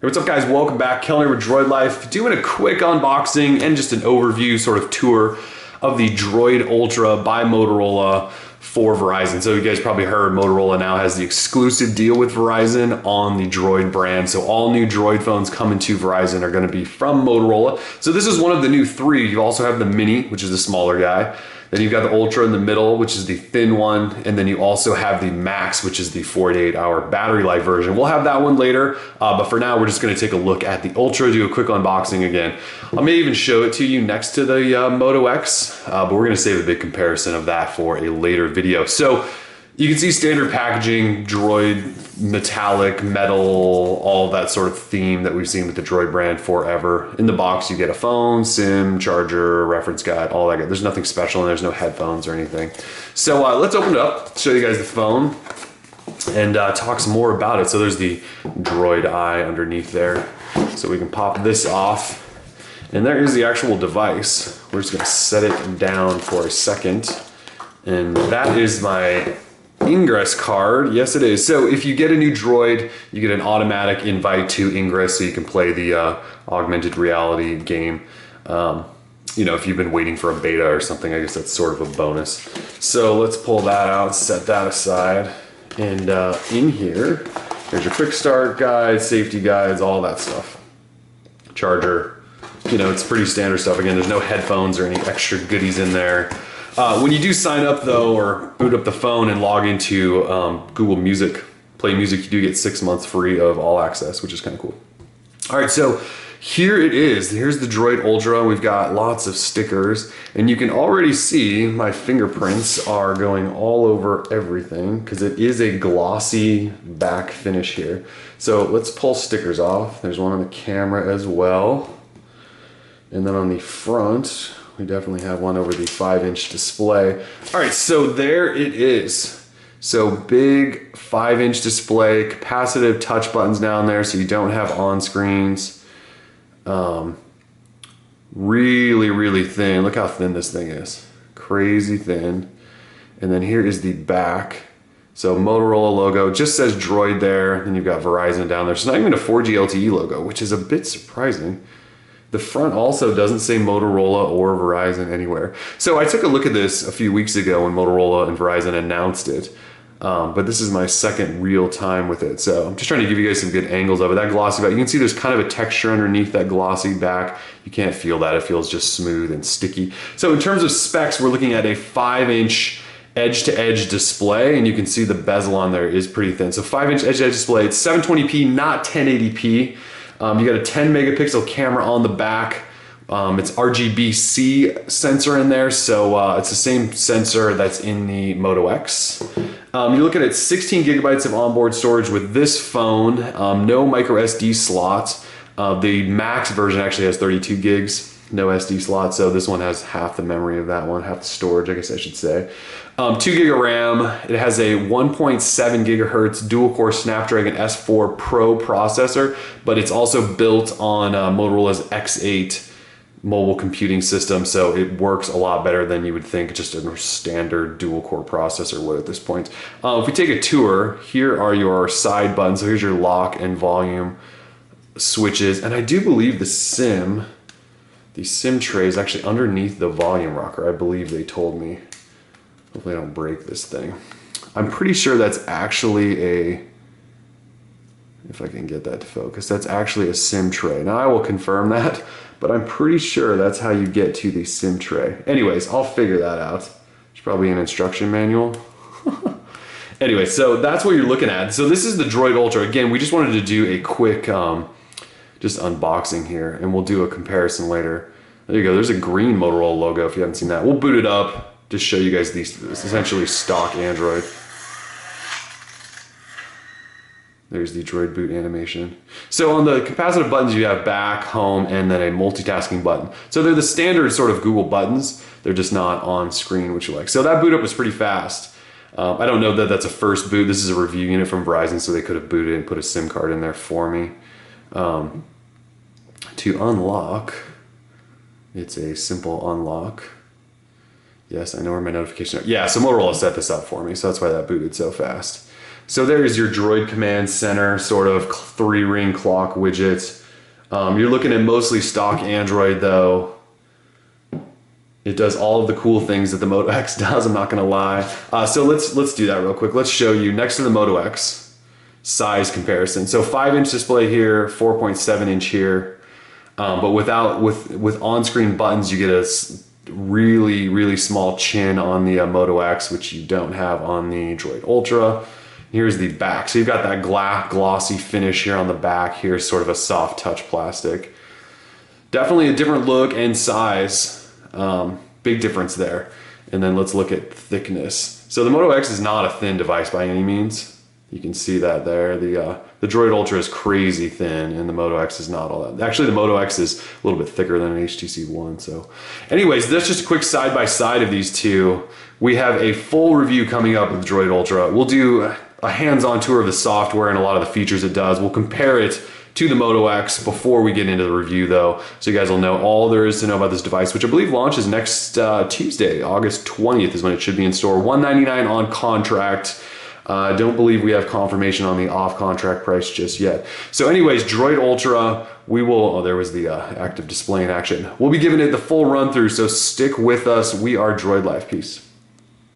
Hey, what's up guys, welcome back. Kelly with Droid Life, doing a quick unboxing and just an overview sort of tour of the Droid Ultra by Motorola for Verizon. So you guys probably heard Motorola now has the exclusive deal with Verizon on the Droid brand. So all new Droid phones coming to Verizon are gonna be from Motorola. So this is one of the new three. You also have the Mini, which is the smaller guy. Then you've got the Ultra in the middle, which is the thin one. And then you also have the Max, which is the 48-hour battery life version. We'll have that one later, but for now, we're just gonna take a look at the Ultra, do a quick unboxing again. I may even show it to you next to the Moto X, but we're gonna save a big comparison of that for a later video. So you can see standard packaging, Droid, metallic, metal, all that sort of theme that we've seen with the Droid brand forever. In the box, you get a phone, SIM, charger, reference guide, all that good. There's nothing special and there's no headphones or anything. So let's open it up, show you guys the phone, and talk some more about it. So there's the Droid eye underneath there. So we can pop this off. And there is the actual device. We're just gonna set it down for a second. And that is my Ingress card. Yes, it is. So if you get a new Droid, you get an automatic invite to Ingress so you can play the augmented reality game. You know, if you've been waiting for a beta or something, I guess that's sort of a bonus. So let's pull that out, set that aside. And in here, there's your quick start guide, safety guides, all that stuff. Charger, you know, it's pretty standard stuff. Again, there's no headphones or any extra goodies in there. When you do sign up though, or boot up the phone and log into Google Music, Play Music, you do get 6 months free of all access, which is kind of cool. All right, so here it is. Here's the Droid Ultra. We've got lots of stickers, and you can already see my fingerprints are going all over everything because it is a glossy back finish here. So let's pull stickers off. There's one on the camera as well. And then on the front, we definitely have one over the 5-inch display. All right, so there it is. So big 5-inch display, capacitive touch buttons down there so you don't have on screens. Really, really thin. Look how thin this thing is. Crazy thin. And then here is the back. So Motorola logo, just says Droid there. Then you've got Verizon down there. So not even a 4G LTE logo, which is a bit surprising. The front also doesn't say Motorola or Verizon anywhere. So I took a look at this a few weeks ago when Motorola and Verizon announced it. But this is my second real time with it. So I'm just trying to give you guys some good angles of it. That glossy back, you can see there's kind of a texture underneath that glossy back. You can't feel that, it feels just smooth and sticky. So in terms of specs, we're looking at a 5-inch edge-to-edge display, and you can see the bezel on there is pretty thin. So 5-inch edge-to-edge display, it's 720p, not 1080p. You got a 10 megapixel camera on the back. It's RGB-C sensor in there, so it's the same sensor that's in the Moto X. You're looking at 16 gigabytes of onboard storage with this phone, no micro SD slots. The Max version actually has 32 gigs, no SD slots, so this one has half the memory of that one, half the storage, I guess I should say. 2 gig of RAM, it has a 1.7 gigahertz dual-core Snapdragon S4 Pro processor, but it's also built on Motorola's X8 mobile computing system, so it works a lot better than you would think just a standard dual-core processor would at this point. If we take a tour, here are your side buttons. So here's your lock and volume switches, and I do believe the SIM tray is actually underneath the volume rocker, I believe they told me. Hopefully I don't break this thing. I'm pretty sure that's actually a, if I can get that to focus, that's actually a SIM tray. Now I will confirm that, but I'm pretty sure that's how you get to the SIM tray. Anyways, I'll figure that out. There's probably an instruction manual. Anyway, so that's what you're looking at. So this is the Droid Ultra. Again, we just wanted to do a quick just unboxing here, and we'll do a comparison later. There you go, there's a green Motorola logo if you haven't seen that. We'll boot it up, just show you guys these, essentially stock Android. There's the Droid boot animation. So on the capacitive buttons, you have back, home, and then a multitasking button. So they're the standard sort of Google buttons. They're just not on screen, which you like. So that boot up was pretty fast. I don't know that that's a first boot. This is a review unit from Verizon, so they could have booted and put a SIM card in there for me. To unlock, it's a simple unlock. Yes, I know where my notifications are. Yeah, so Motorola set this up for me, so that's why that booted so fast. So there's your Droid Command Center, sort of 3-ring clock widget. You're looking at mostly stock Android though. It does all of the cool things that the Moto X does, I'm not gonna lie. So let's do that real quick. Let's show you next to the Moto X, size comparison. So 5-inch display here, 4.7-inch here. But with on-screen buttons, you get a really small chin on the Moto X, which you don't have on the Droid Ultra. Here's the back. So you've got that glossy finish here on the back. Here's sort of a soft touch plastic. Definitely a different look and size. Big difference there. And then let's look at thickness. So the Moto X is not a thin device by any means. You can see that there. The Droid Ultra is crazy thin and the Moto X is not all that. Actually, the Moto X is a little bit thicker than an HTC One. So anyways, that's just a quick side-by-side of these two. We have a full review coming up with the Droid Ultra. We'll do a hands-on tour of the software and a lot of the features it does. We'll compare it to the Moto X before we get into the review though, so you guys will know all there is to know about this device, which I believe launches next Tuesday, August 20th is when it should be in store. $199 on contract. Don't believe we have confirmation on the off-contract price just yet. So anyways, Droid Ultra, we will, oh, there was the active display in action. We'll be giving it the full run through, so stick with us. We are Droid Life. Peace.